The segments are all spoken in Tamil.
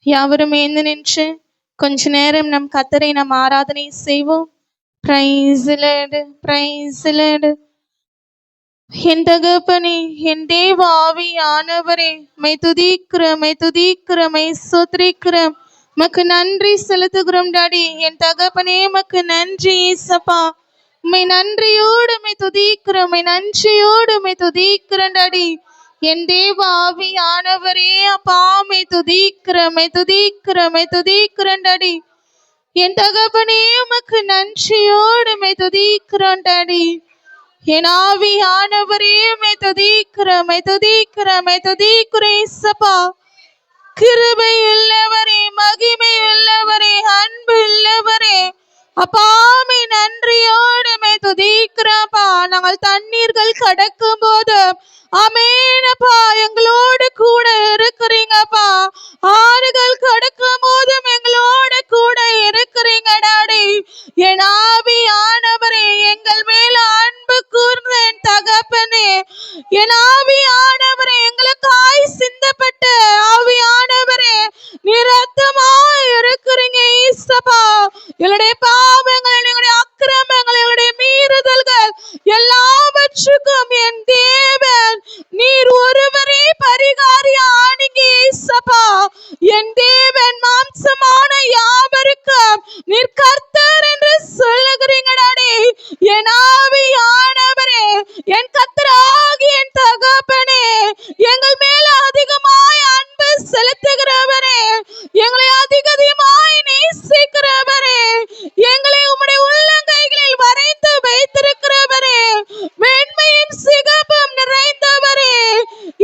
யாவரும் எழுந்து நின்று கொஞ்ச நேரம் நம் கர்த்தரை நாம் ஆராதனை செய்வோம். Praise the lord, praise the lord. என் தகப்பனே, என் தேவ ஆவியானவரே, மை துதிக்கிறோம், மை துதிக்கிறோம், மை ஸ்தோத்திரிக்கிறோம். மக்கு நன்றி செலுத்துகிறோம் டாடி. என் தகப்பனே, மக்கு நன்றி ஏசப்பா. உம்மை நன்றியோடு மை துதிக்கிறோம், உம்மை நன்றியோடு மை துதிக்கிறோம் டாடி. என் தேவ ஆவியானவரே அப்பா, மை துதிக்கிறோம், மை துதிக்கிறோம், மை துதிக்கிறோம் டாடி. என் தகப்பனே, உமக்கு நன்றியோடு மை துதிக்கிறோம் டாடி. என் ஆவியானவரே மை துதிக்கிறோம், மை துதிக்கிறோம், மை துதிக்கிறோம் ஏசப்பா. கிருபை உள்ளவரே, மகிமை உள்ளவரே, அன்பு உள்ளவரே அப்பா, மை நன்றியோடு மை துதிக்கிறப்பா. நாங்கள் தண்ணீர்கள் கடக்கும் போது ஆமெனப்பா எங்களோடு கூட இருக்கிறீங்கப்பா. ஆறுகள் கடக்கும் போதும் எங்களோடு கூட இருக்கிறீங்க டாடி. என் ஆவியானவரே, எங்கள் மேல அன்பு கூர்ந்த என் தகப்பனே, என் ஆவியானவரே, எங்களுக்காய் சிந்தப்பட்ட ஆவியானவரே, நீர் ரத்தமாய் இருக்கிறீங்க ஈசப்பா. எங்களுடைய பாவங்கள், எங்களுடைய அக்கிரமங்கள், எங்களுடைய மீறுதல்கள் எல்லாவற்றுக்கும் என் தேவன் நீர் ஒருவரே பரிகாரியா ஆனீங்க ஈசப்பா. என் தேவன் மாம்சமான யாவருக்கும் நீர் கர்த்தர் என்று சொல்லுகிறீங்க டாடி. என் ஆவியானவரே, என் கர்த்தராகிய என் தகப்பனே, எங்கள் மேல அதிகமாய் அன்பு செலுத்துகிறவரே, எங்களை அதிகமாய் நேசிக்கிறவரே, எங்களை உம்முடைய உள்ளங்கைகளில் வரைந்து வைத்திருக்கிறவரே, வெண்மையும் சிகப்பும் நிறைந்தவரே,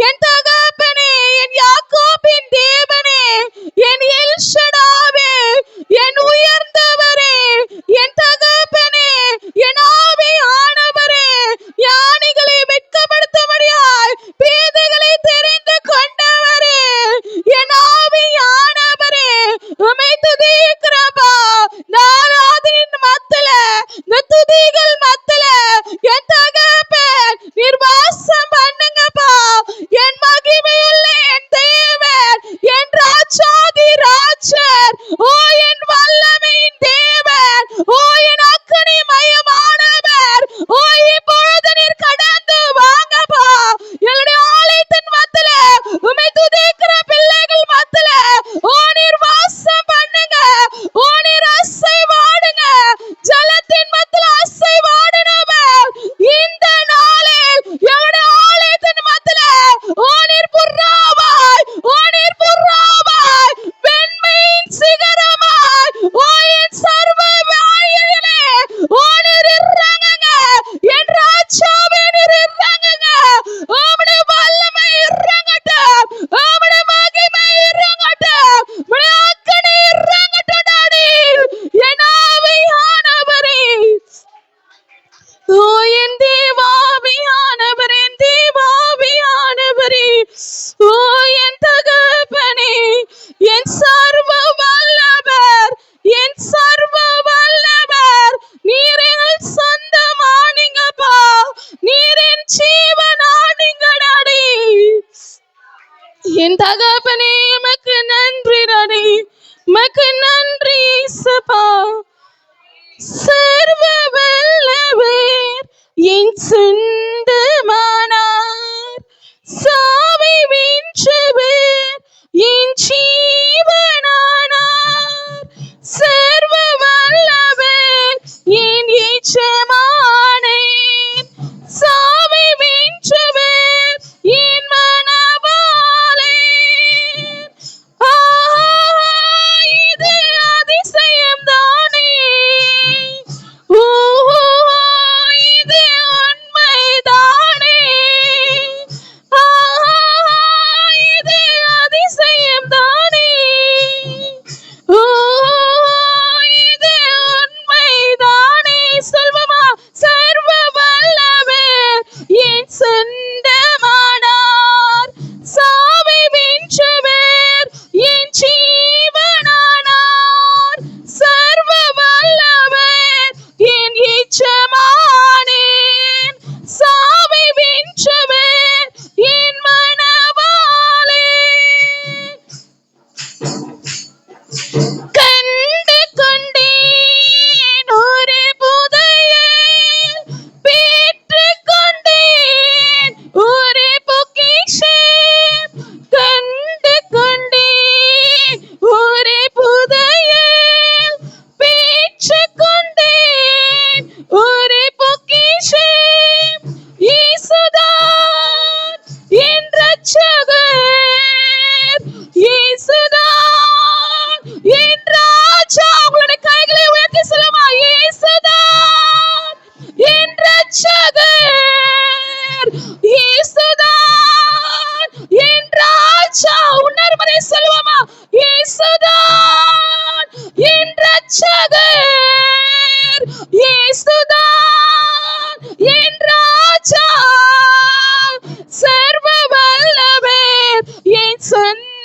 என் தகப்பனே, என் யாக்கோபின் தேவனே, என் எல் ஷடாவே, என் உயர்ந்தவரே, என் தகப்பனே, என் ஆவியானவரே, ஞானிகளை வெட்கப்படுத்தும்படியாய் பேதைகளை தெரிந்து கொண்டவரே, என் ஆவியானவரே, உம்மை துதிக்கிறப்பா. நாராதின் மத்தில, இந்த துதிகள் மத்தில என் தகப்பன் நீர் வாசம் பண்ணுங்கப்பா. என் மகிமையுள்ள என் தேவன், என் ராஜாதி ராஜர், ஓ என் வல்லமையின் தேவன், ஓ என் அக்கினி மயமானவர், ஓ இப்பொழுது நீர் கடந்து வாங்கப்பா. எங்களுடைய ஆலயத்தின் மத்தில, உம்மை துதிக்கிற பிள்ளைகள் மத்தில ஓ நீர் வாசம் பண்ணுங்க, ஓ நீர் அசைவாடுங்க. ஜலத்தின் மத்தில அசைவாடினவர் இந்த நாளில் எங்களுடைய ஆலயத்தின் மத்தில ஓ நீர் புறாவாய், ஓ நீர் புறாவாய், வெண்மையின் சிகரமாய், ஓ என் சர்வ வாயிலே ஓ நீர் இறங்குங்க. என் ராஜாவே நீர் இறங்குங்க. உம்முடைய வல்லமை இறங்கட்டும், உம்முடைய மகிமை இறங்கட்டும், உம்முடைய அக்கினி இறங்கட்டும் டாடி. என் ஆவியானவரே, ஓ என் தேவாவியானவரே, என் தேவாவியானவரே, ஓ என் தகப்பனே, என் சர்வ வல்லவர், என் சர்வ வல்லவர், நீர் எங்கள் சொந்தமானீங்கப்பா. நீர் என் ஜீவனானீங்க டாடி. என் தகப்பனே, உமக்கு நன்றி டாடி, உமக்கு நன்றி இயேசுப்பா. சர்வ வல்லவர் என் சொந்தமானார், சாவை வென்றவர் என் ஜீவனானார். சர்வ வல்லவர் என் எஜமானே, சாவை வென்றவர் என் மணவாளே. இது அதிசயம் தானே, இது உண்மைதானே, இது அதிசயம் தானே. இயேசுதான் என் ரட்சகர், இயேசுதான் என் ராஜா, சர்வ வல்லவர் என் சொந்தமானார்,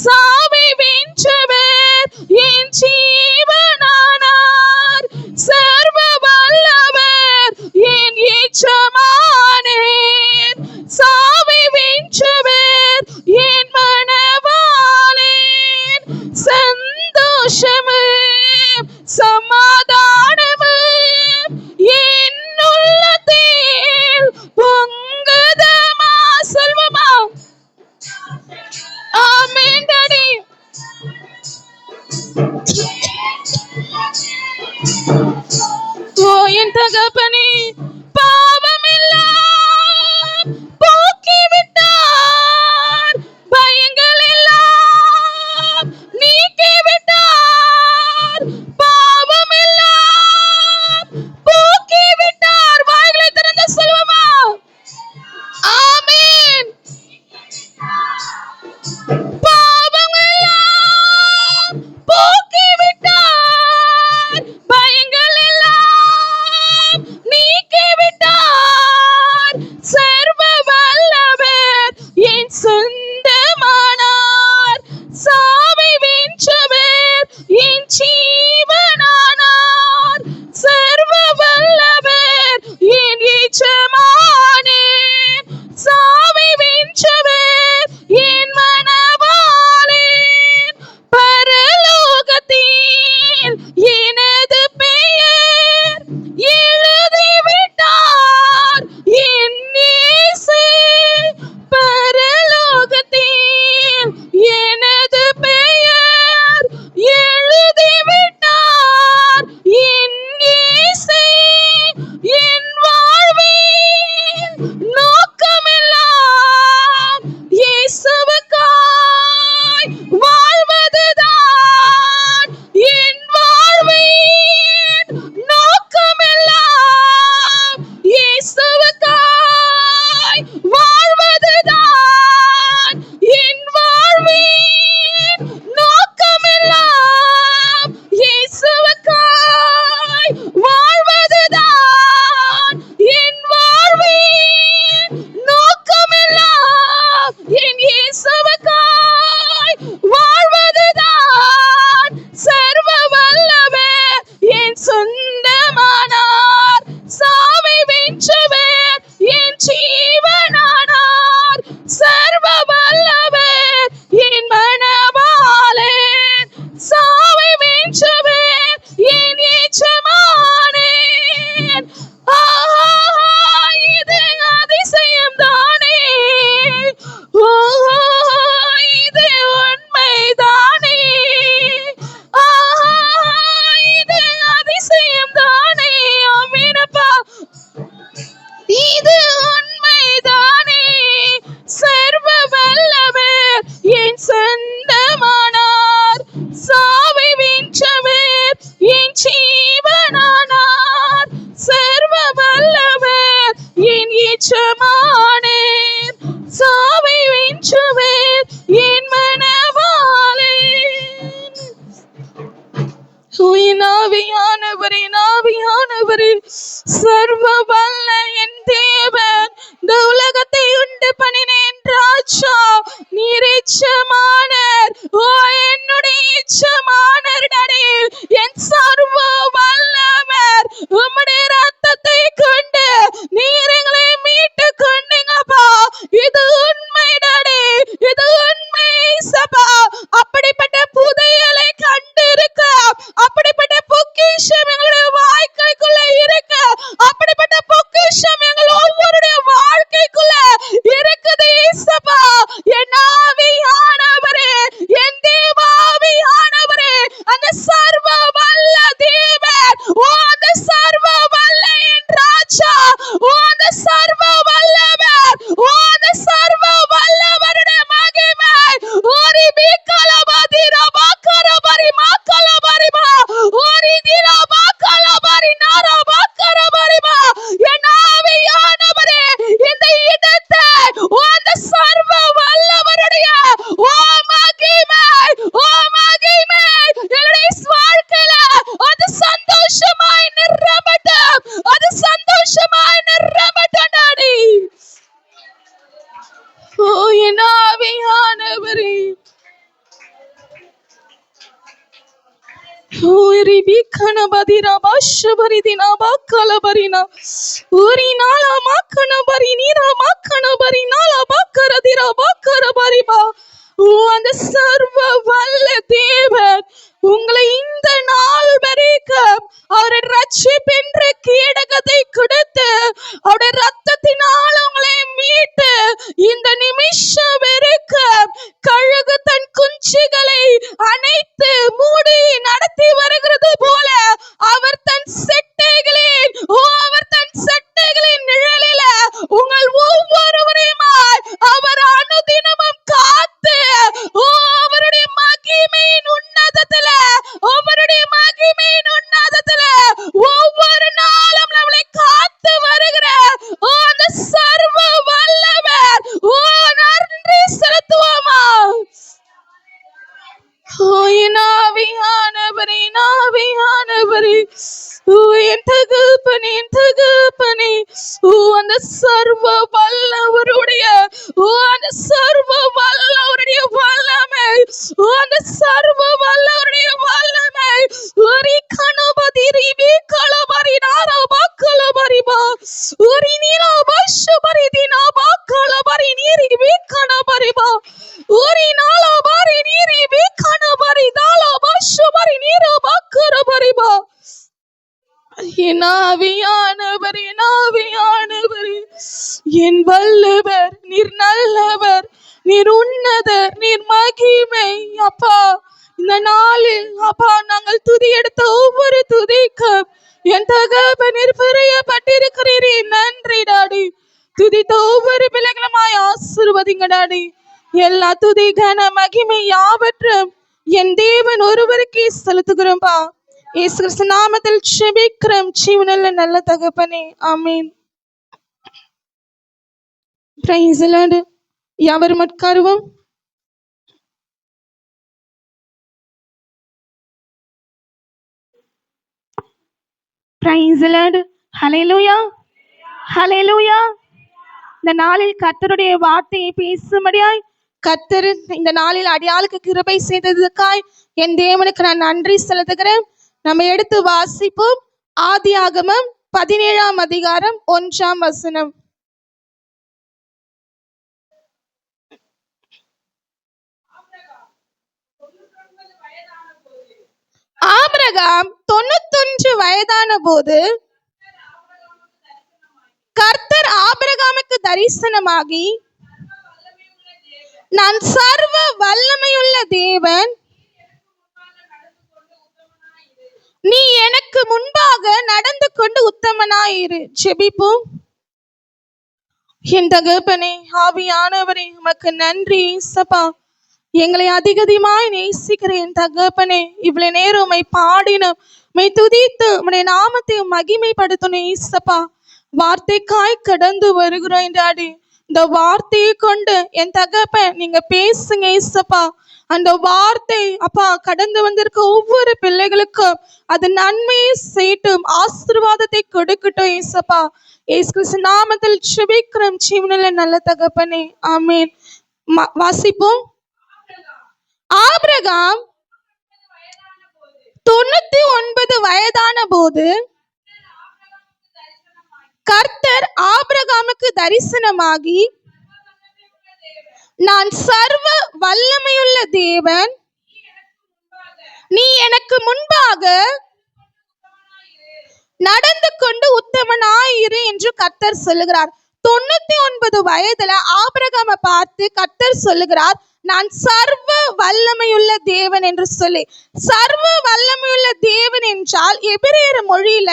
சாவி வென்றவர் என் ஜீவனானார், சர்வ வல்லவர் என் எஜமானர், சாவி வென்றவர் என் மணவாளன், சந்தோஷமும் சமாதானமும் என் உள்ளத்தில் பொங்குதமா. சொல்வமா? ஆமென் டாடி. ஓ என் தகப்பனே, பாவமெல்லாம் போக்கிவிட்டார், பயங்கள் எல்லாம் நீக்கிவிட்டார், பாவமெல்லாம் போக்கிவிட்டார். வாய்களை திறந்து சொல்லுவோமா? ஆமென். பாவமெல்லாம் போக்கிவிட்டார், பயங்கள் எல்லாம் நீக்கிவிட்டார், சர்வ வல்லவர் என் சொந்தமானார், சாவை வென்றவர் என் ஜீவனானார், சர்வ வல்லவர் என் எஜமானர், சாவை வென்றவர் என் மணவாளன், பரலோகத்தில் எனது பெயர் எழுதிவிட்டார் என் இயேசு, பரலோகத்தில் எனது பெயர் எழுதிவிட்டார் என் இயேசு, என் வாழ்வின் நோக்கமெல்லாம் இயேசுவுக்காய் வாழ்வதுதான், என் வாழ்வின் நோக்கமெல்லாம் இயேசுவுக்காய் வாழ்வதுதான், என் வாழ்வின் நோக்கமெல்லாம் இயேசுவுக்காய் வாழ்வதுதான், என் வாழ்வின் நோக்கமெல்லாம் என் இயேசுவுக்காய் வாழ்வதுதான், சர்வ வல்லவர் என் சொந்தமானார், சாவை வென்றவர் என் ஜீவனானார், சர்வ வல்லவர் என் மணவாளன், சாவை வென்றவர் என் எஜமானர். இது அதிசயம் தானே, இது உண்மைதானே, இது அதிசயம் தானே. ஆமெனப்பா, இது உண்மைதானே, சர்வ வல்லவர் என் சொந்தமானார், சாவை வென்றவர் என் ஜீவனானார், சர்வ வல்லவர் என் எஜமானர், சாவை வென்றவர் என் மணவாளன். என் ஆவியானவரே, ஆவியானவரே, சர்வ வல்ல என் தேவன், இந்த உலகத்தை உண்டு பண்ணினேன் ராஜா, நீர் எஜமானர். ஓ என்னுடைய எஜமானர் டாடி, என் சர்வ வல்லவர், உம்முடைய ரத்தத்தை கொண்டு நீர் எங்களை மீட்டு கொண்டீங்கப்பா. இது உண்மை டாடி, இது உண்மை சபா. அப்படிப்பட்ட புதையலை கண்டிருக்க, அப்படிப்பட்ட பொக்கிஷம் எங்களுடைய வாழ்க்கைக்குள்ள இருக்க, அப்படிப்பட்ட பொக்கிஷம் எங்கள் ஒவ்வொருடைய வாழ்க்கைக்குள்ள இருக்குது இயேசுப்பா. என் ஆவியானவரே, என் தேவாவியானவரே, அந்த சர்வ வல்ல தேவன், ஓ அந்த சர்வ வல்ல Uri kanabadira bashabaridina bakalabarina. Uri nala makanabarinira makanabarina la bakaradira bakarabariba. அந்த சர்வ வல்ல தேவன் உங்களை இந்த நாள் வரைக்கும் அவருடைய ரட்சிப்பென்ற கேடகத்தை கொடுத்து அவருடைய ரத்தத்தினால் உங்களை மீட்டு இந்த நிமிஷம் வரைக்கும் கழுகு தன் குஞ்சுகளை அனைத்து மூடி நடத்தி வருகிறது போல அவர் தன் செட்டைகளின் நிழலில உங்கள் ஒவ்வொருவரையுமாய் அவர் அனுதினமும் காத்து அவருடைய மகிமையின் உன்னதத்துல ஒவ்வொரு நாளும் நம்மளை காத்து வருகிற அந்த சர்வ வல்லவர் நன்றி செலுத்துவோமா? என் தகப்பனே அந்த சர்வ வல்லவருடைய வல்லமை அந்த சர்வ வல்லவருடைய வல்லமை ஒரு கணபதிரிபி கலபரினாரா கலபரிபா ஒரு நீரா பஷபரிதினா கலபரி நீரிபி கணபரிபா ஒரு நாளா பாரி நீரிபி கணபரி தாளா பஷபரி நீரா கரபரிபா. என் ஆவியானவரே என் வல்லவர், நீர் நல்லவர், நீர் உன்னதர், நீர் மகிமை. அப்பா இந்த நாளில் அப்பா நாங்கள் துதி எடுத்த ஒவ்வொரு துதிக்கும் என் தகப்பனீர் பிரியப்பட்டிருக்கிறீரே, நன்றி டாடி. துதித்த ஒவ்வொரு பிள்ளைகளுமாய் ஆசீர்வதிங்க டாடி. எல்லா துதி கன மகிமை யாவற்றும் என் தேவன் ஒருவருக்கே செலுத்துகிறோம்பா. இயேசு கிறிஸ்து நாமத்தில் ஜெபிக்கிறோம் ஜீவனுள்ள நல்ல தகப்பனே, ஆமென். Price the lord. யாவரும் உட்காருவோம். Praise the lord. Hallelujah, hallelujah. இந்த நாளில் கர்த்தருடைய வார்த்தையை பேசும்படியாய் கர்த்தர் இந்த நாளில் அடியாளுக்கு கிருபை செய்ததற்காய் என் தேவனுக்கு நான் நன்றி செலுத்துகிறேன். நம்ம எடுத்து வாசிப்போம். ஆதியாகமம் 17ஆம் அதிகாரம் 1ஆம் வசனம். ஆபிரகாம் 91 வயதான போது கர்த்தர் ஆபிரகாமுக்கு தரிசனமாகி, நான் சர்வ வல்லமையுள்ள தேவன், நீ எனக்கு முன்பாக நடந்து கொண்டு உத்தமனாயிரு. ஜெபிப்போம். என் தகப்பனே, ஆவியானவரே, உமக்கு நன்றி இயேசப்பா. எங்களை அதிகமாய் நேசிக்கிற என் தகப்பனே, இவ்வளவு நேரம் உம்மை பாடினோம், உம்மை துதித்து உம்முடைய நாமத்தை மகிமைப்படுத்தணும் இயேசப்பா. வார்த்தைக்காய் கடந்து வருகிறோம் டாடி. இந்த வார்த்தையை கொண்டு என் தகப்பன் நீங்க பேசுங்க இயேசப்பா. அந்த வார்த்தை அப்பா கடந்து வந்திருக்க ஒவ்வொரு பிள்ளைகளுக்கும் அது நன்மையை செய்யட்டும், ஆசீர்வாதத்தை கொடுக்கட்டும் இயேசப்பா. இயேசு கிறிஸ்து நாமத்தில் ஜெபிக்கிறோம் ஜீவனுள்ள நல்ல தகப்பனே, ஆமென். வாசிப்போம். ஆபிரகாம் 99 வயதான போது கர்த்தர் ஆபிரகாமுக்கு தரிசனமாகி, நான் சர்வ வல்லமையுள்ள தேவன், நீ எனக்கு முன்பாக நடந்து கொண்டு உத்தமனாயிரு என்று கர்த்தர் சொல்லுகிறார். 99 வயதுல ஆபிரகாமை பார்த்து கர்த்தர் சொல்லுகிறார், நான் சர்வ வல்லமையுள்ள தேவன் என்று சொல்லி. சர்வ வல்லமையுள்ள தேவன் என்றால் எபிரேய மொழியில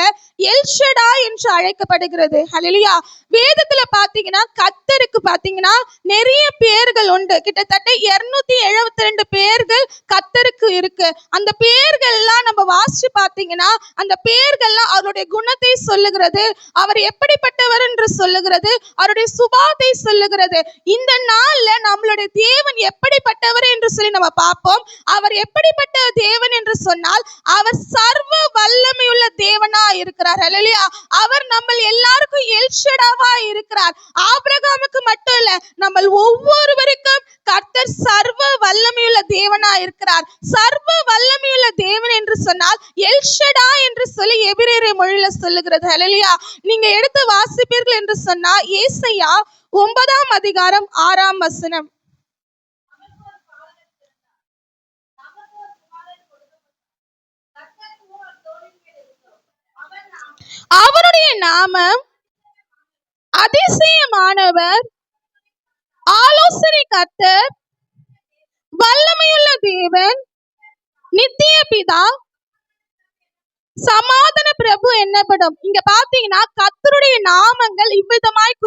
எல்ஷடா என்று அழைக்கப்படுகிறது. ஹல்லேலூயா. வேதத்துல பாத்தீங்கன்னா கர்த்தருக்கு பாத்தீங்கன்னா நிறைய பேர்கள் உண்டு. கிட்டத்தட்ட 272 பேர்கள் கர்த்தருக்கு இருக்கு. அந்த பேர்கள்லாம் நம்ம வாசிச்சு பாத்தீங்கன்னா அந்த பேர்கள்லாம் அவருடைய குணத்தை சொல்லுகிறது, அவர் எப்படிப்பட்டவர் என்று சொல்லுகிறது, அவருடைய சுபாவத்தை சொல்லுகிறது. இந்த நாள்ல நம்மளுடைய தேவன் எப்படிப்பட்டவர் என்று சொல்லி நம்ம பார்ப்போம். அவர் எப்படிப்பட்ட தேவன் என்று சொன்னால் அவர் சர்வ வல்லமையுள்ள தேவனா இருக்கிறார். ஹல்லேலூயா. அவர் நம்ம எல்லாருக்கும் எல்ஷடாவா இருக்கிறார். ஆபிரகாமுக்கு மட்டும் இல்ல, நம்ம ஒவ்வொருவருக்கும் கர்த்தர் சர்வ வல்லமையுள்ள தேவனா இருக்கிறார். சர்வ வல்லமையுள்ள தேவன் என்று சொன்னால் எல்ஷடா என்று சொல்லி எபிரேய மொழியில சொல்லுகிறது. ஹல்லேலூயா. நீங்க எடுத்து வாசிப்பீர்கள் என்று சொன்னா ஏசாயா 9ஆம் அதிகாரம் 6ஆம் வசனம். அவருடைய நாமம் அதிசயமானவர், ஆலோசனை கர்த்தர், வல்லமையுள்ள தேவன், நித்திய பிதா, சமாதான பிரபு என்னப்படும். இங்க பாத்தீங்கன்னா கர்த்தருடைய நாமங்கள் இவ்விதமாய்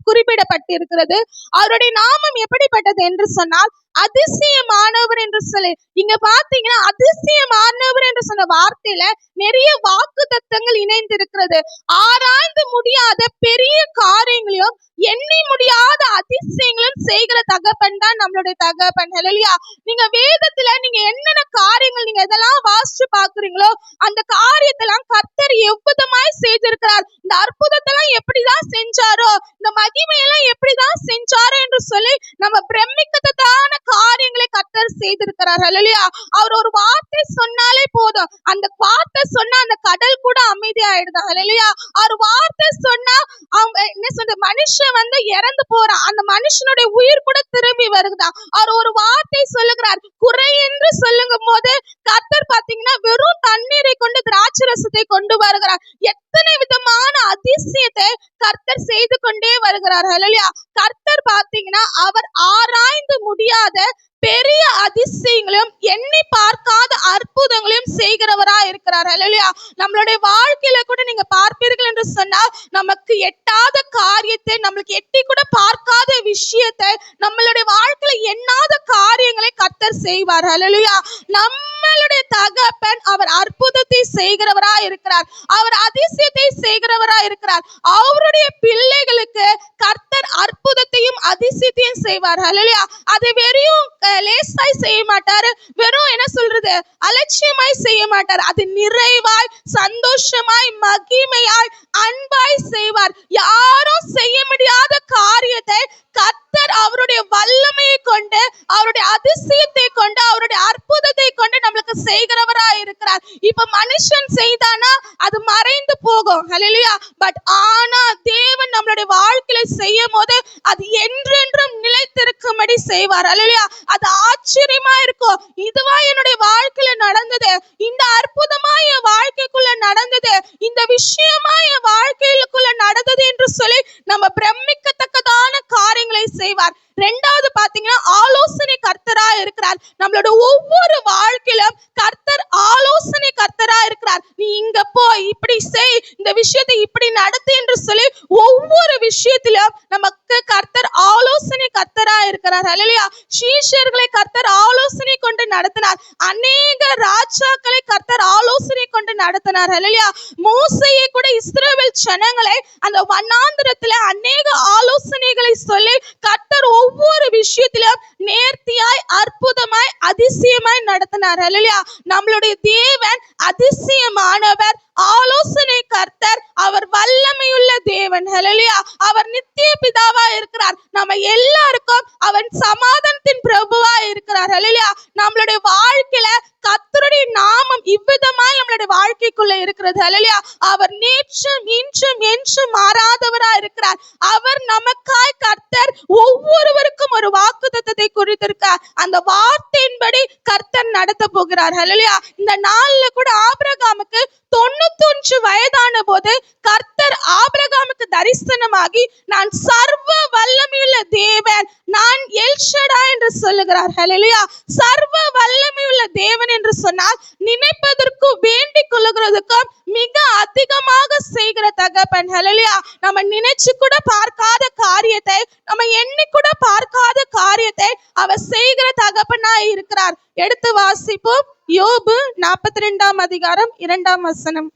குறிப்பிடப்பட்டிருக்கிறது. அவருடைய நாமம் எப்படிப்பட்டது என்று சொன்னால் அதிசயமானவர் என்று சொல்லி. இங்க பாத்தீங்கன்னா அதிசயமானவர் என்று சொன்ன வார்த்தையில நிறைய வாக்கு தத்தங்கள் இணைந்திருக்கிறது. ஆராய்ந்து முடியாத பெரிய காரியங்களையும் எண்ணி முடியாத அதிசயங்களும் செய்கிற தகப்பன் தான் நம்மளுடைய தகப்பன். ஹல்லேலூயா. நீங்க வேதத்துல நீங்க என்னென்ன காரியங்கள் நீங்க எதெல்லாம் வாசிச்சு பாக்குறீங்களோ அந்த காரியத்தெல்லாம் கர்த்தர் எவ்விதமாய் செய்திருக்கிறார், இந்த அற்புதத்தெல்லாம் எப்படிதான் செஞ்சாரோ, இந்த மகிமையெல்லாம் எப்படிதான் செஞ்சாரோ என்று சொல்லி நம்ம பிரமிக்கத்ததான காரியங்களை கர்த்தர் செய்திருக்கிறார். ஹல்லேலூயா. அவர் ஒரு வார்த்தை சொன்னாலே போதும், அந்த வார்த்தை சொன்னா அந்த கடல் கூட அமைதியாயிடுது. ஹல்லேலூயா. அவர் வார்த்தை சொன்னா அவங்க என்ன சொல்ற மனுஷன் இறந்து போறான், அந்த மனுஷனுடைய உயிர் கூட திரும்பி வருகுதான். அவர் ஒரு வார்த்தை சொல்லுகிறார், குறை என்று சொல்லுங்கும் போது கர்த்தர் பாத்தீங்கன்னா வெறும் தண்ணீரை கொண்டு திராட்சை ரசத்தை கொண்டு வருகிறார். எத்தனை விதமான அதிசயத்தை கர்த்தர் செய்து கொண்டே வருகிறார். ஹல்லேலூயா. கர்த்தர் பாத்தீங்கன்னா அவர் ஆராய்ந்து முடியாத பெரிய அதிசயங்களையும் எண்ணி பார்க்காத அற்புதங்களையும் செய்கிறவரா இருக்கிறார். ஹல்லேலூயா. நம்மளுடைய வாழ்க்கையில கூட நீங்க பார்ப்பீர்கள் என்று சொன்னால் நமக்கு எட்டாத காரியத்தை, நம்மளுக்கு எட்டி கூட பார்க்காத விஷயத்தை, நம்மளுடைய வாழ்க்கையில எண்ணாத காரியங்களை கர்த்தர் செய்வார். ஹல்லேலூயா. நம்மளுடைய தகப்பன் அவர் அற்புதத்தை செய்கிறவரா இருக்கிறார், அவர் அதிசயத்தை செய்கிறவரா இருக்கிறார். அவருடைய பிள்ளைகளுக்கு கர்த்தர் அற்புதத்தையும் அதிசயத்தையும் செய்வார். ஹல்லேலூயா. அது வெறும் லேசாய் செய்ய மாட்டாரு, வெறும் என்ன சொல்றது அலட்சியமாய் செய்ய மாட்டார், அது நிறைவாய் சந்தோஷமாய் மகிமையாய் அன்பாய் செய்வார். யாரும் செய்ய முடியாத காரியத்தை கர்த்தர் அவருடைய வல்லமையை கொண்டு, அவருடைய அதிசயத்தை கொண்டு, அவருடைய அற்புதத்தை கொண்டு நம்மளுக்கு செய்கிறவரா இருக்கிறார். இப்ப மனுஷன் செய்தானா அது மறைந்து போகும். ஹல்லேலூயா. பட் ஆனா தேவன் நம்மளுடைய வாழ்க்கையில செய்யும் போது அது என்றென்றும் நிலைத்திருக்கும்படி செய்வார். ஹல்லேலூயா. அது ஆச்சரியமா இருக்கும். இதுவா என்னுடைய வாழ்க்கையில நடந்தது, இந்த அற்புதமா என் வாழ்க்கைக்குள்ள நடந்தது, இந்த விஷயமா என் வாழ்க்கைக்குள்ள நடந்தது என்று சொல்லி நம்ம பிரமிக்கத்தக்கதான காரியங்களை செய்வார். ரெண்டாவது பாத்தீங்கன்னா ஆலோசனை கர்த்தரா இருக்கிறார். நம்மளோட ஒவ்வொரு வாழ்க்கையிலும் கர்த்தர் ஆலோசனை கர்த்தரா இருக்கிறார். நீ இங்க போய் இப்படி செய், இந்த விஷயத்தை இப்படி நடத்து என்று சொல்லி ஒவ்வொரு விஷயத்திலும் நமக்கு கர்த்தர் ஆலோசனை கர்த்தரா இருக்கிறார். ஹல்லேலூயா. சீஷர்களை கர்த்தர் ஆலோசனை கொண்டு நடத்தினார். அநேக ராஜாக்களை கர்த்தர் ஆலோசனை கொண்டு நடத்தினார். ஹல்லேலூயா. மோசேயை கூட இஸ்ரவேல் ஜனங்களை அந்த வனாந்திரத்துல அநேக ஆலோசனைகளை சொல்லி கர்த்தர் ஒவ்வொரு விஷயத்திலும் நேர்த்தியாய் அற்புதமாய் அதிசயமாய் நடத்தினார். ஹல்லேலூயா. நம்மளுடைய தேவன் அதிசயமானவர், ஆலோசனை கர்த்தர், அவர் வல்லமையுள்ள தேவன். ஹல்லேலூயா. அவர் நித்திய பிதாவா இருக்கிறார். நம்ம எல்லாருக்கும் அவர் சமாதானத்தின் பிரபுவா இருக்கிறார். ஹல்லேலூயா. நம்மளுடைய வாழ்க்கையில கர்த்தருடைய நாமம் இவ்விதமாய் நம்மளுடைய வாழ்க்கைக்குள்ள இருக்கிறது. ஹல்லேலூயா. அவர் நேற்றும் இன்றும் என்றும் மாறாதவரா இருக்கிறார். அவர் நமக்காய் கர்த்தர் ஒவ்வொருவருக்கும் ஒரு வாக்குத்தத்தத்தை குறித்திருக்கார். அந்த வார்த்தையின்படி கர்த்தர் நடத்த போகிறார். ஹல்லேலூயா. இந்த நாள்ல கூட ஆபிரகாமுக்கு 91 வயதான போது கர்த்தர் ஆபிரகாமுக்கு தரிசனமாகி நான் சர்வ வல்லமையுள்ள தேவன், நான் எல்ஷடா என்று சொல்லுகிறார். ஹல்லேலூயா. சர்வ வல்லமையுள்ள தேவன் என்று சொன்னால் நினைப்பதற்கும் வேண்டிக் கொள்ளுகிறதுக்கும் மிக அதிகமாக செய்கிற தகப்பன். ஹல்லேலூயா. நம்ம நினைச்சு கூட பார்க்காத காரியத்தை, நம்ம எண்ணி கூட பார்க்காத காரியத்தை அவர் செய்கிற தகப்பனா இருக்கிறார். எடுத்து வாசிப்போம். யோபு 42ஆம் அதிகாரம் 2ஆம் வசனம்.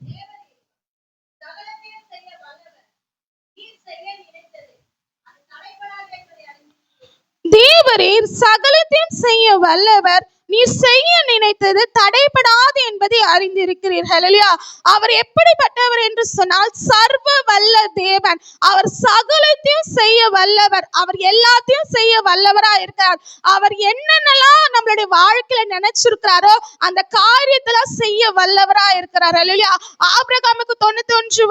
தேவரீர் சகலத்தையும் செய்ய வல்லவர், நீ செய்ய நினைத்தது தடைபடாது என்பதை அறிந்திருக்கிறீர். ஹல்லேலூயா. அவர் எப்படிப்பட்டவர் என்று சொன்னால் சர்வ வல்ல தேவன், அவர் சகலத்தையும் செய்ய வல்லவர், அவர் எல்லாத்தையும் செய்ய வல்லவரா இருக்கிறார். அவர் என்னென்னலாம் நம்மளுடைய அவனுடைய வாழ்க்கையில நினைச்சிருக்கிறாரோ அந்த காரியத்துல செய்ய வல்லவரா இருக்கிறார். அல்லேலூயா. ஆபிரகாமுக்கு 99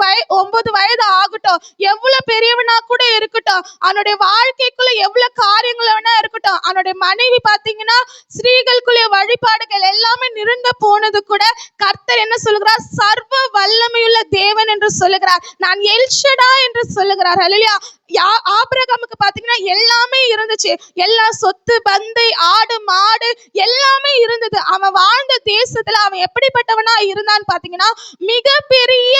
வயது ஆகட்டும், எவ்வளவு பெரியவனா கூட இருக்கட்டும், அவனுடைய வாழ்க்கைக்குள்ள எவ்வளவு காரியங்கள் வேணா இருக்கட்டும், அவனுடைய மனைவி பாத்தீங்கன்னா ஸ்திரீகளுக்குள்ள வழிபாடுகள் எல்லாமே நிறங்க போனது கூட கர்த்தர் என்ன சொல்லுகிறார்? சர்வ வல்லமையுள்ள தேவன் என்று சொல்லுகிறார். நான் எல்ஷடா என்று சொல்லுகிறார். அல்லேலூயா. ஆபிரகாமுக்கு பாத்தீங்கன்னா எல்லாமே இருந்துச்சு. எல்லா சொத்து பந்தை ஆடு மாடு எல்லாமே இருந்தது. அவன் வாழ்ந்த தேசத்துல அவன் எப்படிப்பட்டவனா இருந்தான்னு பாத்தீங்கன்னா மிகப்பெரிய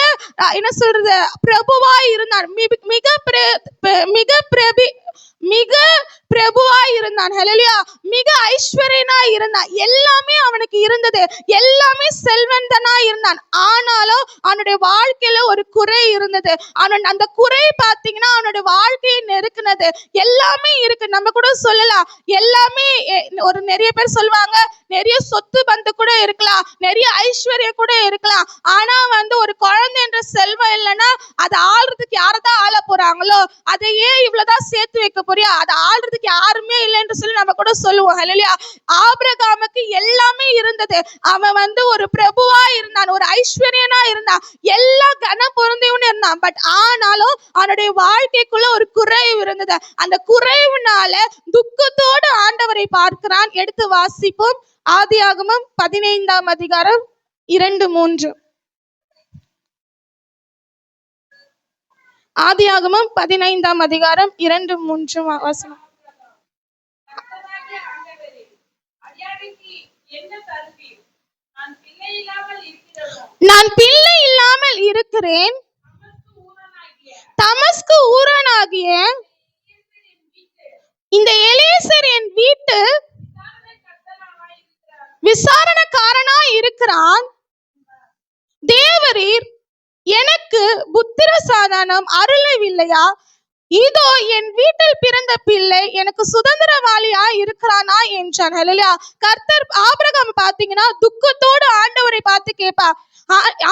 என்ன சொல்றது பிரபுவா இருந்தான். மிக பிரபுவாய் இருந்தான். ஹல்லேலூயா. மிக ஐஸ்வர்யனா இருந்தான். எல்லாமே அவனுக்கு இருந்தது. எல்லாமே செல்வந்தனா இருந்தான். ஆனாலும் அவனுடைய வாழ்க்கையில ஒரு குறை இருந்தது. அவன் அந்த குறை பாத்தீங்கன்னா அவனுடைய வாழ்க்கையை நெருக்குனது. எல்லாமே இருக்கு, நம்ம கூட சொல்லலாம். எல்லாமே ஒரு நிறைய பேர் சொல்லுவாங்க, நிறைய சொத்து பந்து கூட இருக்கலாம், நிறைய ஐஸ்வர்யம் கூட இருக்கலாம். ஆனா ஒரு குழந்தை என்ற செல்வம் இல்லைன்னா அதை ஆள்றதுக்கு யாரதான் ஆள போறாங்களோ, அதையே இவ்வளவுதான் சேர்த்து வைக்க போறியா, அதை ஆள்றதுக்கு யாருமே இல்லைன்னு சொல்லி நம்ம கூட சொல்லுவோம். ஹல்லேலூயா. ஆபிரகாமுக்கு எல்லாமே இருந்தது. அவன் ஒரு பிரபுவா இருந்தான், ஒரு ஐஸ்வர்யனா இருந்தான், எல்லா கன பொருந்தையும் இருந்தான். பட் ஆனாலும் அவனுடைய வாழ்க்கைக்குள்ள ஒரு குறைவு இருந்தது. அந்த குறைவுனால துக்கத்தோடு ஆண்டவரை பார்க்கிறான். எடுத்து வாசிப்போம். ஆதியாகமம் 15ஆம் அதிகாரம் 2-3. ஆதியாகமம் 15ஆம் அதிகாரம் 2-3 வசனம். நான் பிள்ளை இல்லாமல் இருக்கிறேன், தமஸ்கு ஊரானாகிய இந்த எலியேசர் என் வீட்டு விசாரணக்காரனாய் இருக்கிறான். தேவரீர் எனக்கு புத்திர சாதானம் அருளவில்லையா? இதோ என் வீட்டில் பிறந்த பிள்ளை எனக்கு சுதந்திரவாளியா இருக்கிறானா என்றான். ஹல்லேலூயா. கர்த்தர் ஆபிரகாம் பாத்தீங்கன்னா துக்கத்தோடு ஆண்டவரை பார்த்து கேட்பா,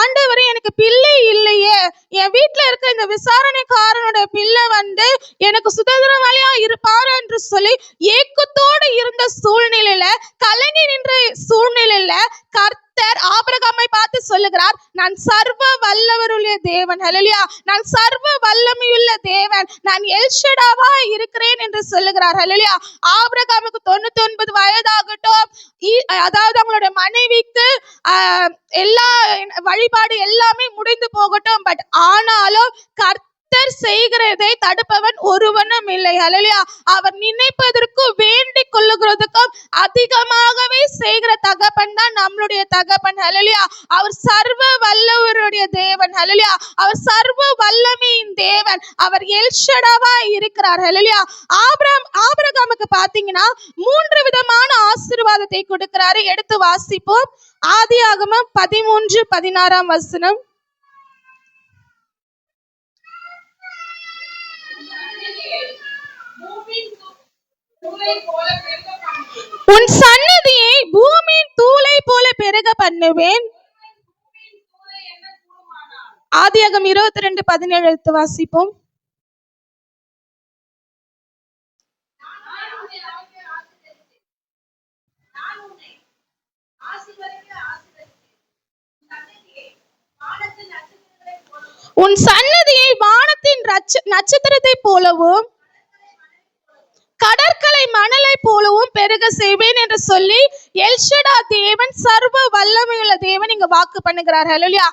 ஆண்டவரே எனக்கு பிள்ளை இல்லையே, என் வீட்டுல இருக்க இந்த விசாரணைக்காரனோட பிள்ளை எனக்கு சுதந்திரவாளியா இருப்பாரு என்று சொல்லி ஏக்கத்தோடு இருந்த சூழ்நிலையில, கலங்கி நின்ற சூழ்நிலையில கர்த்தர் ஆபிரகாமை பார்த்து சொல்லுகிறார், நான் சர்வ வல்லவருள்ள தேவன். ஹல்லேலூயா. நான் சர்வ வல்லமையுள்ள தேவன், நான் எல்ஷடாவா இருக்கிறேன் என்று சொல்லுகிறார். ஹல்லேலூயா. ஆபிரகாமுக்கு 99 வயதாகட்டும், அதாவது அவங்களுடைய மனைவிக்கு எல்லா வழிபாடு எல்லாமே முடிந்து போகட்டும், பட் ஆனாலும் கர்த்தர் செய்கிறதை தடுப்பவன் ஒருவனும் இல்லை. ஹல்லேலூயா. அவர் நினைப்பதற்கும் வேண்டிக் கொள்ளுகிறதுக்கும் அதிகமாகவே செய்கிற தகப்பன் தான் நம்மளுடைய தகப்பன். ஹல்லேலூயா. அவர் சர்வ வல்லவருடைய தேவன். ஹல்லேலூயா. அவர் சர்வ வல்லமையின் தேவன். அவர் எல்ஷடாவா இருக்கிறார். ஹல்லேலூயா. ஆபிரகாமுக்கு பாத்தீங்கன்னா 3 விதமான ஆசீர்வாதத்தை கொடுக்கிறாரு. எடுத்து வாசிப்போம். ஆதியாகமம் 13-16 வசனம். உன் சன்னதியை பூமியின் தூளை போல பெருக பண்ணுவேன். ஆதியாகமம் 22:17 எடுத்து வாசிப்போம். உன் சன்னதியை வானத்தின் நட்சத்திரத்தை போலவும் கடற்கரை மணலை போலவும் பெருக செய்வேன் என்று சொல்லி எல்ஷடா தேவன், சர்வ வல்லமையுள்ள தேவன் இங்க வாக்கு பண்ணுகிறார். ஹல்லேலூயா.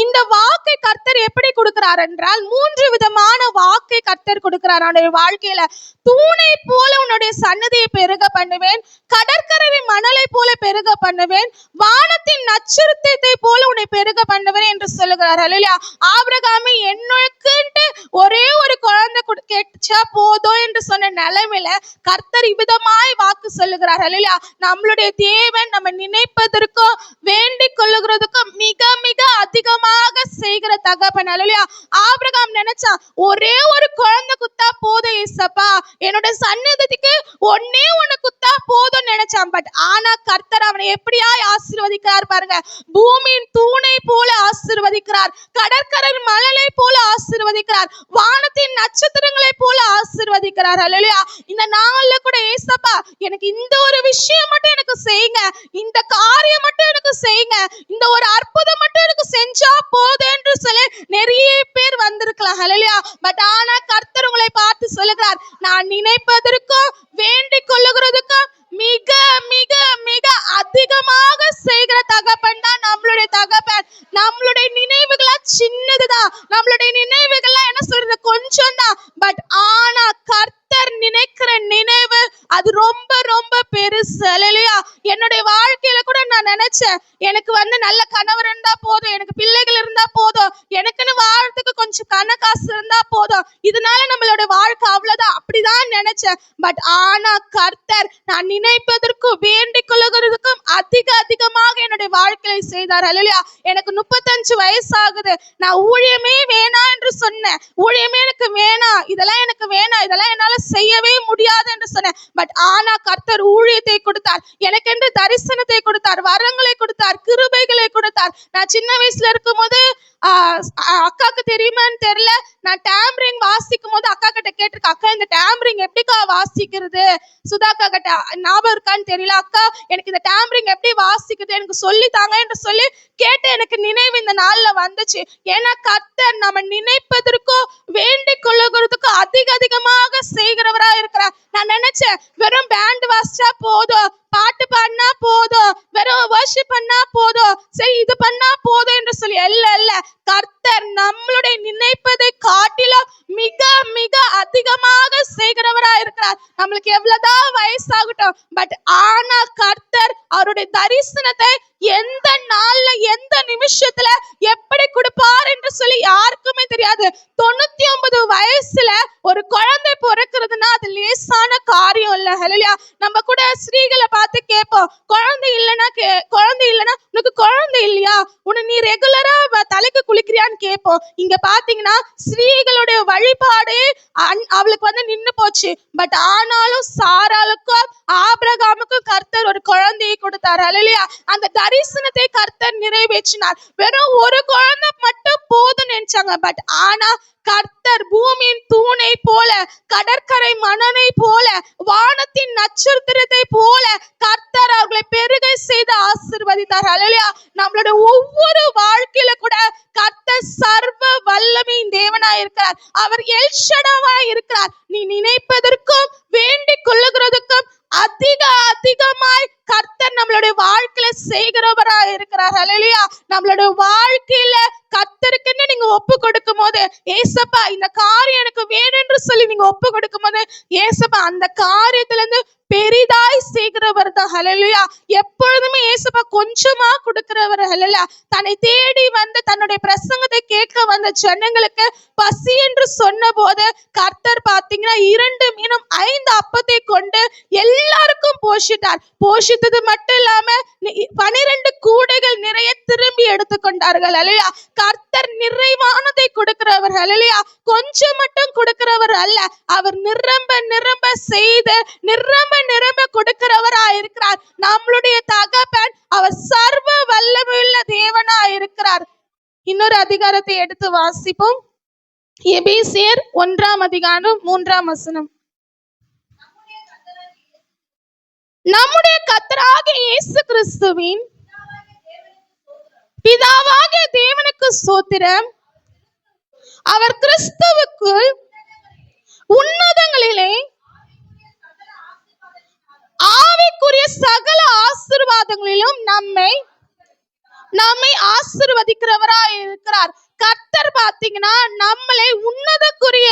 இந்த வாக்கை கர்த்தர் எப்படி கொடுக்கிறார் என்றால் 3 விதமான வாக்கை கர்த்தர் கொடுக்கிறார். அவனுடைய வாழ்க்கையில தூணை போல உன்னுடைய சன்னதியை பெருக பண்ணுவேன், கடற்கரை மணலை போல பெருக பண்ணுவேன், வானத்தின் நட்சத்திரத்தை போல உன்னை பெருக பண்ணுவேன் என்று சொல்லுகிறார். ஹல்லேலூயா. ஆபிரகாமே என்னுக்குன்ட்டு ஒரே ஒரு குழந்தை கேட்டா போதும் என்று சொன்ன நிலைமையில கர்த்தர் இவ்விதமாய் வாக்கு சொல்லுகிறார். ஹல்லேலூயா. நம்மளுடைய தேவன் நம்ம நினைப்பதற்கும் வேண்டிக் கொள்ளுகிறதுக்கும் மிக மிக அதிகமாக செய்கிற தகப்பன். ஹல்லேலூயா. ஆபிரகாம் நினைச்சா ஒரே ஒரு குழந்தை குத்தா போதும் ஏசப்பா, என்னோட சன்னதிக்கு ஒன்னே ஒண்ணு குத்தா போதும் நினைச்சான். பட் ஆனா கர்த்தர் அவனை எப்படியாய் ஆசீர்வதிக்கிறார் பாருங்க. பூமியின் தூணை போல ஆசீர்வதிக்கிறார், கடற்கரை மணலை போல ஆசீர்வதிக்கிறார், வானத்தின் நட்சத்திரங்களை போல ஆசீர்வதிக்கிறார். ஹல்லேலூயா. இந்த நாள்ல கூட ஏசப்பா எனக்கு இந்த ஒரு விஷயம் மட்டும் எனக்கு செய்யுங்க, இந்த காரியம் மட்டும் எனக்கு செய்யுங்க, இந்த ஒரு அற்புதம் மட்டும் எனக்கு செஞ்சா போதும் என்று சொல்லி நிறைய பேர் வந்திருக்கலாம். ஹல்லேலூயா. பட் ஆனா கர்த்தர் உங்களை பார்த்து சொல்லுகிறார், நான் நினைப்பதற்கும் வேண்டிக் கொள்ளுகிறதுக்கும் மிக மிக மிக அதிகமாக செய்கிற தகப்பன் தான் நம்மளுடைய தகப்பன். நம்மளுடைய நினைவுகளா சின்னதுதான், நம்மளுடைய நினைவுகள்லாம் என்ன சொல்றது கொஞ்சம் தான். பட் ஆனா கர்த்தர் நினைக்கிற நினைவு அது ரொம்ப ரொம்ப பெருசு. ஹல்லேலூயா. என்னுடைய வாழ்க்கையில கூட நான் நினைச்சேன், எனக்கு நல்ல கணவர் இருந்தா போதும், எனக்கு பிள்ளைகள் இருந்தா போதும், எனக்குன்னு வாழ்றதுக்கு கொஞ்சம் காசு இருந்தா போதும், இதனால நம்மளோட வாழ்க்கை அவ்வளவுதான், அப்படிதான் நினைச்சேன். பட் ஆனா கர்த்தர் நான் நினைப்பதற்கும் வேண்டிக் கொள்ளுகிறதுக்கும் அதிகமாக என்னுடைய வாழ்க்கையை செய்தார். ஹல்லேலூயா. எனக்கு 35 வயசு ஆகுது, நான் ஊழியமே வேணாம் என்று சொன்னேன், ஊழியமே எனக்கு வேணாம், இதெல்லாம் எனக்கு வேணாம், இதெல்லாம் என்னால செய்யவே முடியாது என்று சொன்னேன். பட் ஆனா கர்த்தர் ஊழியத்தை கொடுத்தார், எனக்கென்று தரிசனத்தை கொடுத்தார், வரங்களை கொடுத்தார், கிருபைகளை கொடுத்தார். நான் சின்ன வயசுல இருக்கும் போது அக்காக்கு தெரியுமான்னு தெரியல, நான் டேம்பரிங் வாசிக்கும் போது அக்கா கிட்ட கேட்டிருக்கேன், அக்கா இந்த டேம்பரிங் எப்படிக்கா வாசிக்கிறது, சுதாக்கா கிட்ட ஞாபகம் இருக்கான்னு தெரியல, அக்கா எனக்கு இந்த டேம்பரிங் எப்படி வாசிக்கிறது எனக்கு சொல்லி தாங்க என்று சொல்லி கேட்டு எனக்கு நினைவு இந்த நாள்ல வந்துச்சு. ஏன்னா கர்த்தர் நம்ம நினைப்பதற்கும் வேண்டிக் கொள்ளுகிறதுக்கும் அதிகமாக செய்கிறவரா இருக்கிறார். நான் நினைச்சேன் வெறும் பேண்ட் வாசிச்சா போதும், பாட்டு பாடினா போதும், வெறும் வர்ஷிப் பண்ணா போதும், சரி இது பண்ணா போதும் என்று சொல்லி இல்ல, கர்த்தர் நம்மளுடைய நினைப்பதை காட்டிலும் மிக மிக அதிகமாக செய்கிறவரா இருக்கிறார். நம்மளுக்கு எவ்வளவுதான் வயசாகட்டும், பட் ஆனா கர்த்தர் அவருடைய தரிசனத்தை எந்த நாள்ல எந்த நிமிஷத்துல எப்படி கொடுப்பார் என்று சொல்லி யாருக்குமே தெரியாது. 99 வயசுல ஒரு குழந்தை பிறக்கிறதுனா அது லேசான காரியம் இல்ல. ஹல்லேலூயா. நம்ம கூட ஸ்ரீகளை பார்த்து கேட்போம், குழந்தை இல்லைன்னா உனக்கு குழந்தை இல்லையா, நீ ரெகுலரா தலைக்கு குளிக்கிறியான்னு கேட்போம். இங்க பாத்தீங்கன்னா ஸ்ரீகளுடைய வழிபாடு அவளுக்கு நின்னு போச்சு. பட் ஆனாலும் சாராளுக்கும் ஆபிரகாமுக்கும் கர்த்தர் ஒரு குழந்தையை கொடுத்தார். ஹல்லேலூயா. அந்த தரிசனத்தை கர்த்தர் நிறைவேற்றினார். வெறும் ஒரு குழந்தை மட்டும் போதும் நினைச்சாங்க. பட் ஆனா கர்த்தர் பூமியின் தூணை போல, கடற்கரை மணலை போல, வானத்தின் நட்சத்திரத்தை போல கர்த்தர் அவர்களை பெருகை செய்து ஆசீர்வதித்தார். ஹல்லேலூயா. நம்மளோட ஒவ்வொரு வாழ்க்கையில கூட கர்த்தர் சர்வ வல்லமையின் தேவனாய் இருக்கிறார். அவர் எல்ஷடாவாய் இருக்கிறார். நீ நினைப்பதற்கும் வேண்டிக் கொள்ளுகிறதுக்கும் அதிகமாய் கர்த்தர் நம்மளுடைய வாழ்க்கையில செய்கிறவரா இருக்கிறார். ஹல்லேலூயா. நம்மளுடைய வாழ்க்கையில கர்த்தருக்குன்னு நீங்க ஒப்பு கொடுக்கும் போது, ஏசப்பா இந்த காரியம் எனக்கு வேணும் என்று சொல்லி நீங்க ஒப்பு கொடுக்கும் போது, ஏசப்பா அந்த காரியத்துல இருந்து பெரிதாய் செய்கிறவர் தான். ஹல்லேலூயா. எப்பொழுதுமே ஏசப்பா கொஞ்சமா கொடுக்கிறவர். ஹல்லேலூயா. தன்னை தேடி வந்து தன்னுடைய பிரசங்கத்தை கேட்க வந்த ஜனங்களுக்கு பசி என்று சொன்ன போது கர்த்தர் பாத்தீங்கன்னா 2 மீனும் 5 அப்பத்தை கொண்டு எல்லாருக்கும் போஷித்தார். போஷித்தது மட்டும் இல்லாம 12 கூடைகள் நிறைய திரும்பி எடுத்துக்கொண்டார்கள். ஹல்லேலூயா. கர்த்தர் நிறைவானதை கொடுக்கிறவர். ஹல்லேலூயா. கொஞ்சம் மட்டும் கொடுக்கிறவர் அல்ல, அவர் நிரம்ப செய்து நிரம்ப கொடுக்கிறவரா இருக்கிறார். நம்மளுடைய தகப்பன் அவர் சர்வ வல்லமையுள்ள தேவனா இருக்கிறார். இன்னொரு அதிகாரத்தை எடுத்து வாசிப்போம். எபேசியர் 1 அதிகாரம் 3 நம்முடைய கர்த்தராகிய இயேசு கிறிஸ்துவின் பிதாவாகிய தேவனுக்கு ஸ்தோத்திரம், அவர் கிறிஸ்துவுக்குள் உன்னதங்களிலே ஆவிக்குரிய சகல ஆசீர்வாதங்களிலும் நம்மை ஆசீர்வதிக்கிறவராய் இருக்கிறார். கர்த்தர் பாத்தீங்கன்னா நம்மளை உன்னதக்குரிய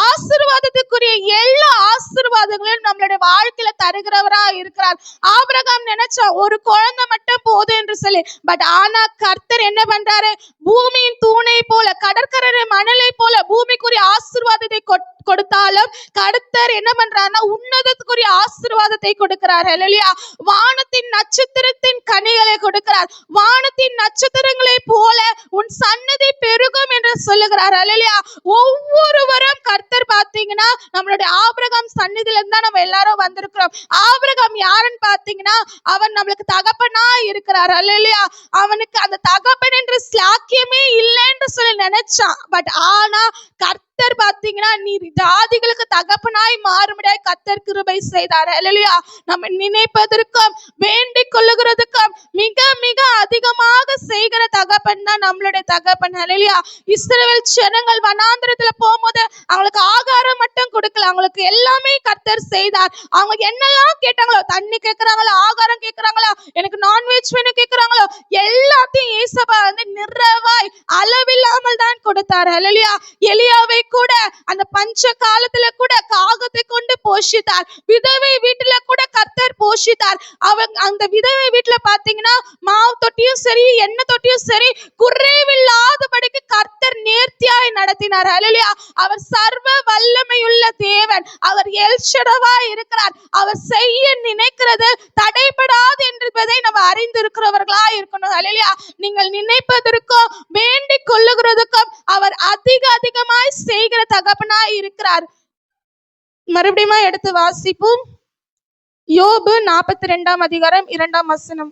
ஆசீர்வாதத்துக்குரிய எல்லா ஆசீர்வாதங்களையும் நம்மளுடைய வாழ்க்கையில தருகிறவரா இருக்கிறார். ஆபிரகாம் நினைச்சா ஒரு குழந்தை மட்டும் போதும் என்று சொல்லி, பட் ஆனா கர்த்தர் என்ன பண்றாரு, பூமியின் தூணை போல, கடற்கரை மணலை போல பூமிக்குரிய ஆசீர்வாதத்தை கொடுத்தாலும் கர்த்தர் என்ன பண்றாருன்னா உன்னதத்துக்குரிய ஆசீர்வாதத்தை கொடுக்கிறார். ஹல்லேலூயா. வானத்தின் நட்சத்திரத்தின் கனிகளை கொடுக்கிறார். வானத்தின் நட்சத்திரங்களை போல உன் சன்னதி பெருகும் என்று சொல்லுகிறார். அல்லேலூயா. ஒவ்வொருவரும் கர்த்தர் பாத்தீங்கன்னா நம்மளுடைய ஆபிரகாம் சன்னதியில இருந்தா நம்ம எல்லாரும் வந்திருக்கிறோம். ஆபிரகாம் யாருன்னு பாத்தீங்கன்னா அவன் நம்மளுக்கு தகப்பனா இருக்கிறார். அல்லேலூயா. அவனுக்கு அந்த தகப்பன் என்று ஸ்லாக்கியமே இல்லைன்னு சொல்லி நினைச்சான். பட் ஆனா கர்த்தர் பாத்தீங்கன்னா நீ ஜாதிகளுக்கு தகப்பனாய் மாறும்படியாய் கர்த்தர் கிருபை செய்தார். அல்லேலூயா. நம்ம நினைப்பதற்கும் வேண்டிக் கொள்ளுகிறதுக்கும் மிக மிக அதிகமாக செய்கிற தகப்பன் தான் நம்மளுடைய தகப்பன். அல்லேலூயா. இஸ்ரவேல் ஜனங்கள் வனாந்திரத்துல போகும்போது அவங்களுக்கு ஆகாரம் மட்டும் கொடுக்கல, அவங்களுக்கு எல்லாமே கர்த்தர் செய்தார். அவங்க என்னெல்லாம் கேட்டாங்களோ, தண்ணி கேட்கிறாங்களோ, ஆகாரம் கேட்கிறாங்களோ, எனக்கு நான்வெஜ் வேணும் கேட்கிறாங்களோ, எல்லாத்தையும் ஏசப்பா வந்து நிறைவாய் அளவில்லாமல் தான் கொடுத்தார். அல்லேலூயா. எலியாவை கூட அந்த பஞ்ச காலத்துல கூட காகத்தை கொண்டு போஷித்தார். விதவை வீட்டுல கூட கர்த்தர் போஷித்தார். அவங்க அந்த விதவை வீட்டுல பாத்தீங்கன்னா மாவு தொட்டியும் சரி, எண்ணெய் தொட்டியும் சரி, குறைவில்லாதபடிக்கு கர்த்தர் நேர்த்தியாய் நடத்தினார். அல்லேலூயா. அவர் சர்வ வல்லமையுள்ள தேவன். அவர் எல்ஷடவா இருக்கிறார். அவர் செய்ய நினைக்கிறது தடைபடாது என்பதை நம்ம அறிந்திருக்கிறவர்களா இருக்கணும். அல்லேலூயா. நீங்கள் நினைப்பதற்கும் வேண்டிக் கொள்ளுகிறதுக்கும் அவர் அதிகமாய் செய்கிற தகப்பனாய் இருக்கிறார். மறுபடியும் எடுத்து வாசிப்போம். யோபு 42 அதிகாரம் 2 வசனம்.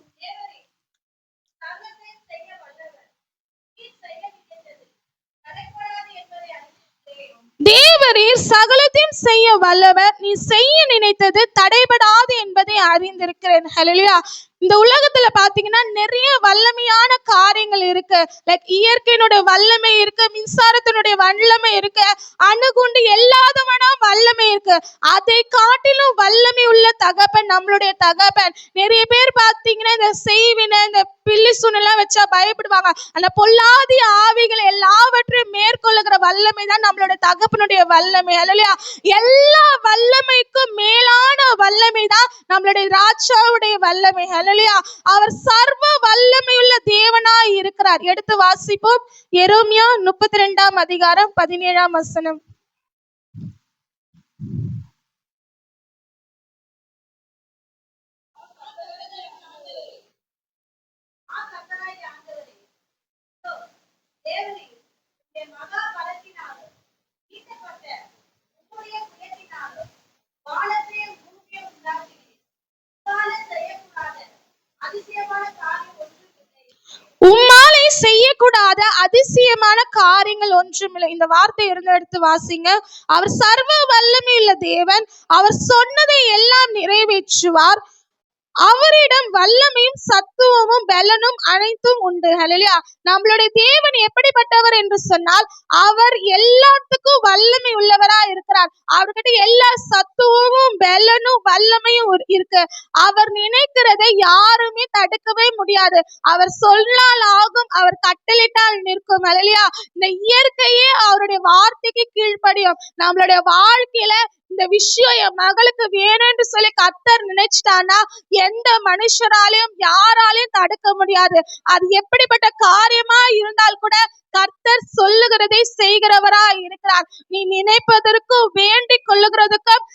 தேவரீர் சகலத்தையும் செய்ய வல்லவர், நீ செய்ய நினைத்தது தடைபடாது என்பதை அறிந்திருக்கிறேன். ஹல்லேலூயா. இந்த உலகத்துல பாத்தீங்கன்னா நிறைய வல்லமையான காரியங்கள் இருக்கு. லைக் இயற்கையினுடைய வல்லமை இருக்கு, மின்சாரத்தினுடைய வல்லமை இருக்கு, அணுகுண்டு எல்லாதவனா வல்லமை இருக்கு. அதை காட்டிலும் வல்லமை உள்ள தகப்பன் நம்மளுடைய தகப்பன். நிறைய பேர் பாத்தீங்கன்னா இந்த செய்வினை, இந்த பில்லி சூனெல்லாம் வச்சா பயப்படுவாங்க. அந்த பொல்லாதி ஆவிகள் எல்லாவற்றையும் மேற்கொள்ளுகிற வல்லமை தான் நம்மளுடைய தகப்பனுடைய வல்லமை. அல்லேலூயா. எல்லா வல்லமைக்கும் மேலான வல்லமை தான் நம்மளுடைய ராஜாவுடைய வல்லமை. அல்லேலூயா. அவர் சர்வ வல்லமையுள்ள தேவனாய் இருக்கிறார். எடுத்து வாசிப்போம். எரேமியா 32 அதிகாரம் 17 வசனம். உம்மாலே செய்யக்கூடாத அதிசயமான காரியங்கள் ஒன்றுமில்லை. இந்த வார்த்தை இருந்து எடுத்து வாசிங்க. அவர் சர்வ வல்லமையுள்ள தேவன். அவர் சொன்னதை எல்லாம் நிறைவேற்றுவார். அவரிடம் வல்லமையும் சத்துவமும் பலனும் அனைத்தும் உண்டு. ஹல்லேலூயா. நம்மளுடைய தேவன் எப்படிப்பட்டவர் என்று சொன்னால் அவர் எல்லாத்துக்கும் வல்லமை உள்ளவரா இருக்கிறார். அவர்கிட்ட எல்லா சத்துவமும் பலனும் வல்லமையும் இருக்கு. அவர் நினைக்கிறதை யாருமே தடுக்கவே முடியாது. அவர் சொன்னால் ஆகும், அவர் கட்டளையிட்டால் நிற்கும். ஹல்லேலூயா. இந்த இயற்கையே அவருடைய வார்த்தைக்கு கீழ்ப்படியும். நம்மளுடைய வாழ்க்கையில இந்த விஷயம் என் மகளுக்கு வேணும்னு சொல்லி கர்த்தர் நினைச்சிட்டானா எந்த மனுஷராலையும் யாராலையும் தடுக்க முடியாது. அது எப்படிப்பட்ட காரியமா இருந்தால் கூட கர்த்தர் சொல்லுகிறதை செய்கிறவரா இருக்கிறார். நீ நினைப்பதற்கும் வேண்டிக் கொள்ளுகிறதுக்கும்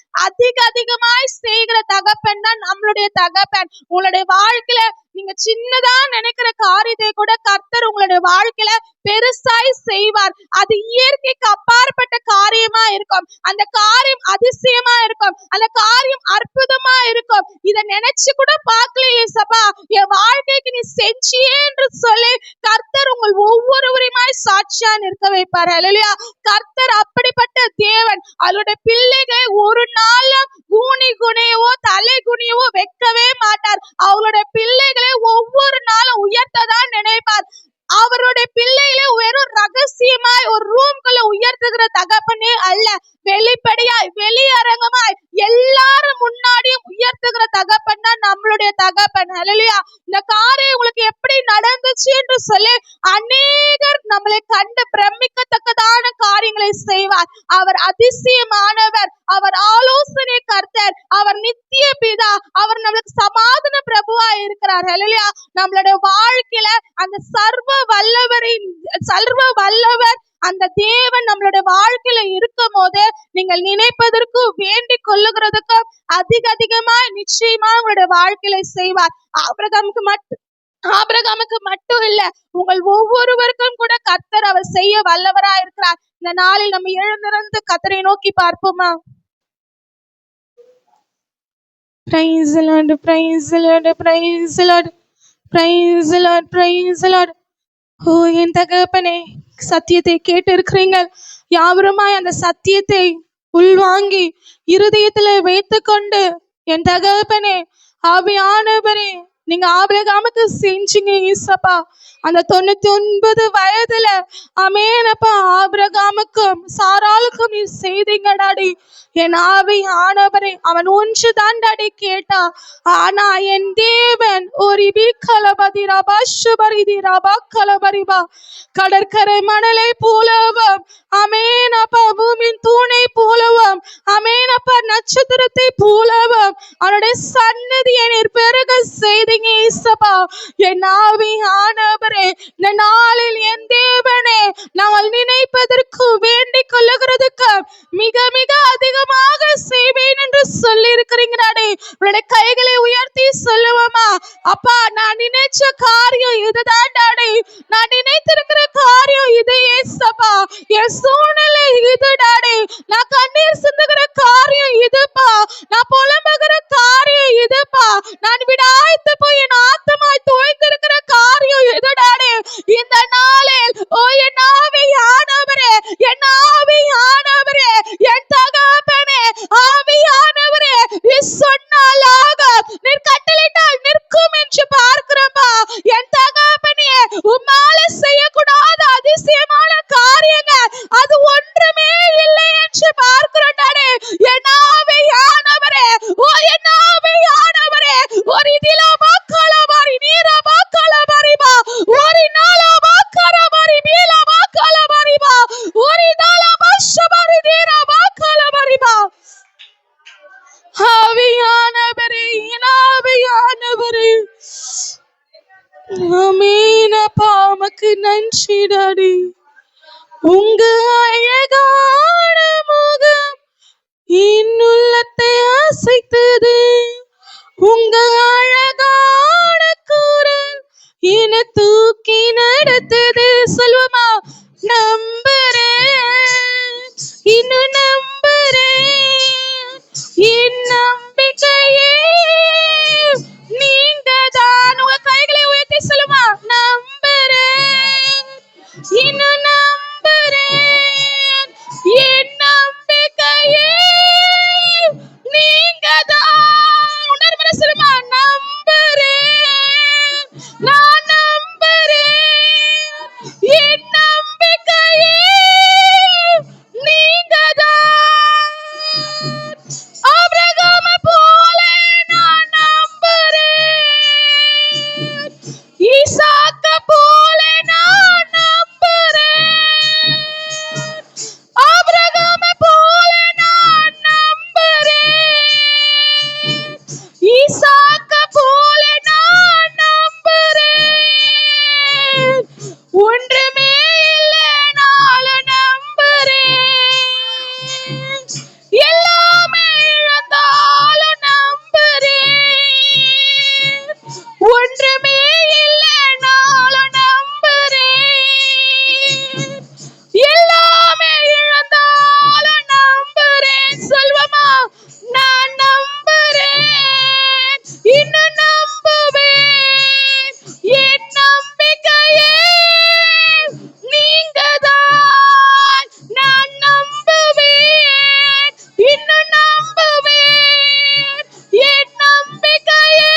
அதிகமாய் செய்கிற தகப்பன் தான் நம்மளுடைய தகப்பன். உங்களுடைய வாழ்க்கையில நீங்க சின்னதா நினைக்கிற காரியத்தை கூட கர்த்தர் உங்களுடைய வாழ்க்கையில பெருசாய் செய்வார். அது இயற்கைக்கு அப்பாற்பட்ட காரியமா இருக்கும். அந்த காரியம் அதிசயமா இருக்கும். அந்த காரியம் அற்புதமா இருக்கும். இதை நினைச்சு கூட பார்க்கலையே சபா, என் வாழ்க்கைக்கு நீ செஞ்சியே என்று சொல்லி கர்த்தர் உங்கள் ஒவ்வொருவரையுமாய் சாட்சியா நிற்க வைப்பார். அல்லேலூயா. கர்த்தர் அப்படிப்பட்ட தேவன். அவருடைய பிள்ளைகளை ஒரு நாளும் கூனி குனியவோ தலை குனியவோ வைக்கவே மாட்டார். அவருடைய பிள்ளைகளை ஒவ்வொரு நாளும் உயர்த்ததான் நினைப்பார். அவருடைய பிள்ளைகளை வெறும் ரகசியமாய் ஒரு ரூம்குள்ள உயர்த்துகிற தகப்பனே அல்ல, வெளிப்படையாய் வெளியரங்கமாய் எல்லாரும் முன்னாடியும் உயர்த்துகிற தகப்பன் தான் நம்மளுடைய தகப்பன். ஹல்லேலூயா. இந்த காரியம் உங்களுக்கு எப்படி நடந்துச்சு என்று சொல்லி அநேகர் நம்மளை கண்டு பிரமிக்கத்தக்கதான காரியங்களை செய்வார். அவர் அதிசயமானவர். அவர் ஆலோசனை கர்த்தர். அவர் நித்திய பிதா. அவர் நம்மளுக்கு சமாதான பிரபுவா இருக்கிறார். ஹல்லேலூயா. நம்மளுடைய வாழ்க்கையில அந்த சர்வ வல்லவர் அந்த தேவன் நம்மளுடைய வாழ்க்கையில இருக்கும் போது நீங்கள் நினைப்பதற்கும் வேண்டிக் கொள்ளுகிறதுக்கும் அதிகமாய் நிச்சயமா உங்களுடைய வாழ்க்கையில செய்வார். ஆபிரகாமுக்கு மட்டும் ஆபிரகாமுக்கு மட்டும் இல்ல, உங்கள் ஒவ்வொருவருக்கும் கூட கர்த்தர் அவர் செய்ய வல்லவரா இருக்கிறார். இந்த நாளில் நம்ம எழுந்திருந்து கர்த்தரை நோக்கி பார்ப்போமா? Praise the Lord, praise the Lord, praise the Lord, praise the Lord, praise the Lord. ஓ என் தகப்பனே, சத்தியத்தை கேட்டு இருக்கிறீங்க. யாவருமாய் அந்த சத்தியத்தை உள்வாங்கி இருதயத்துல வைத்து கொண்டு, என் தகப்பனே, ஆவியானவரே, நீங்க ஆபிரகாமுக்கு செஞ்சீங்க ஈசப்பா. அந்த 99 வயதுல அமேனப்பா ஆபிரகாமுக்கும் சாராளுக்கும் நீ செய்தீங்க டாடி. என் ஆவியானவரே, அவன் ஒன்று தான் டாடி கேட்டா, ஆனா என் தேவன் ஒரு கலபதி ரபா சுபரிதி ரபா கலபரிபா கடற்கரை மணலை போலவும் அமேனப்பா பூமியின் தூணை போலவும் அமேனப்பா நட்சத்திரத்தை போலவும் அவனுடைய சன்னதியை நீர் பெருக செய்தீங்க ஈசப்பா. என் ஆவியானவரே, இந்த நாளில் என் தேவனே, நாங்கள் நினைப்பதற்கு வேண்டிக் கொள்ளுகிறதுக்கு மிக மிக அதிகமாக செய்வேன் என்று சொல்லி இருக்கிறீங்கடாடே. உன்னுடைய கைகளை உயர்த்தி சொல்லுவோமா? அப்பா, நான் நினைச்ச காரியம் இதுதான் டாடி. நான் நினைத்திருக்கிற காரியம் இது ஏசப்பா. என் சூழ்நிலை இது டாடி. நான் கண்ணீர் சிந்துகிற காரியம் இதுப்பா. நான் புலம்புகிற காரியம் இதுப்பா. நான் விடாய்த்து போய் என் ஆத்மாய் தோய்ந்திருக்கிற காரியம் இது டாடி. இந்த நாளில் ஓ என் ஆவியானவரே, என் ஆவியானவரே, என் தகப்பனே, ஆவியானவரே, நீ சொன்னாலாக, நீர் கட்டளையிட்டால் நிற்கும் என்று பார்க்கிறப்பா. என் தகப்பனே, உம்மால செய்யக்கூடாத அதிசயமான காரியங்கள் அது ஒன்றுமே இல்லை என்று பார்க்கிறோம் டாடி. என் ஆவியானவரே, ஓ என் ஆவியானவரே, ஒரு இதிலமா கலபாரி நீரமா கலபாரிபா, ஒரு நாளமா கலபாரி மீளமா கலபாரிபா, ஒரு நாளமா சபரி நீரமா கலபாரிபா. ஆவியானவரே, என் ஆவியானவரே, ஆமெனப்பா, உமக்கு நன்றி டாடி. உங்க அழகான முகம் என் உள்ளத்தை அசைத்தது. உங்க அழகான குரல் என்னை தூக்கி நடத்தது. சொல்லுமா? நம்புறேன், இன்னும் நம்புறேன், என் நம்பிக்கையே நீங்க தான். உங்க கைகளை உயர்த்தி சொல்லுமா? நம்புறேன், இன்னும் நம்புறேன், என் நம்பிக்கையே நீங்க தான். உணர்வு சொல்லுமா? நம்புறேன், நான் நம்புறேன், என் நம்பிக்கையே நீங்க தான். ஆபிரகாமை போல நான் நம்புறேன், ஈசாக்க போல நான் நம்புறேன், ஆபிரகாமை போல நான் நம்புறேன், ஈசாக்க போல நான் நம்புறேன். ஒன்றுமே இல்லைனாலும் நம்புறேன், எல்லாமே இழந்தாலும் நம்புறேன், ஒன்றுமே இல்லைனாலும் நம்புறேன், எல்லாமே இழந்தாலும் நம்புறேன். சொல்வமா? நான் நம்புறேன், இன்னும் நம்புவேன், என் நம்பிக்கையே நீங்க தான். நான் நம்புவேன், இன்னும் நம்புவேன், என் நம்பிக்கையே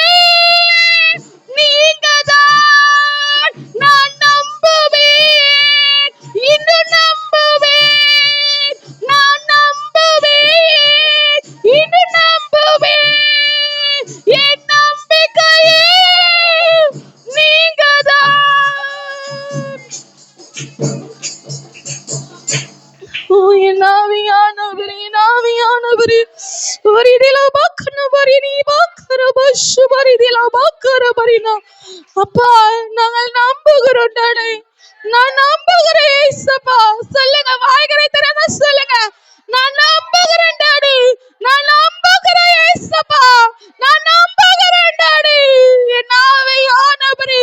நீங்க தான். நான் நம்புவேன், இன்னும் நம்புவேன், நான் நம்புவேன், இன்னும் நம்புவேன், என் நம்பிக்கையே நீங்க தான். ஓ என் ஆவியானவரே, என் ஆவியானவரே, ஒரு இதில பாக்கன பரி நீ பாக்கற பஷு பரி இதில பாக்கற பரினா. அப்பா, நாங்கள் நம்புகிறோம் டாடி. நான் நம்புகிறேன் இயேசுப்பா. சொல்லுங்க, வாய்களை திறந்து சொல்லுங்க. நான் நம்புகிறேன் டாடி. நான் நம்புகிறேன் இயேசுப்பா. நான் நம்புகிறேன் டாடி. என் ஆவியானவரே,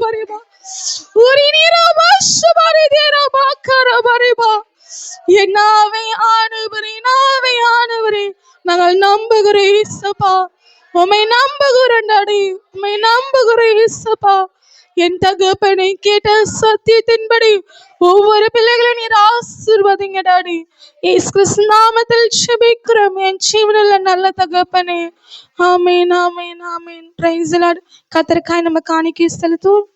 பரிபா உரினிரபா ஷபரி தேரபா கரபரிபா என்னாவே ஆனவரே நாங்கள் நம்புகிறோம் இயேசுப்பா. உம்மை நம்புகிறோம் டாடி, உம்மை நம்புகிறோம் இயேசுப்பா. என் தகப்பனை கேட்ட சத்தியத்தின்படி ஒவ்வொரு பிள்ளைகளையும் நீர் ஆசீர்வதிங்க டாடி. இயேசு கிறிஸ்து நாமத்தில் ஜெபிக்கிறோம் என் ஜீவனுள்ள நல்ல தகப்பனே. ஆமென் ஆமென் ஆமென். Price the Lord. கர்த்தருக்காய் நம்ம காணிக்கை செலுத்துவோம்.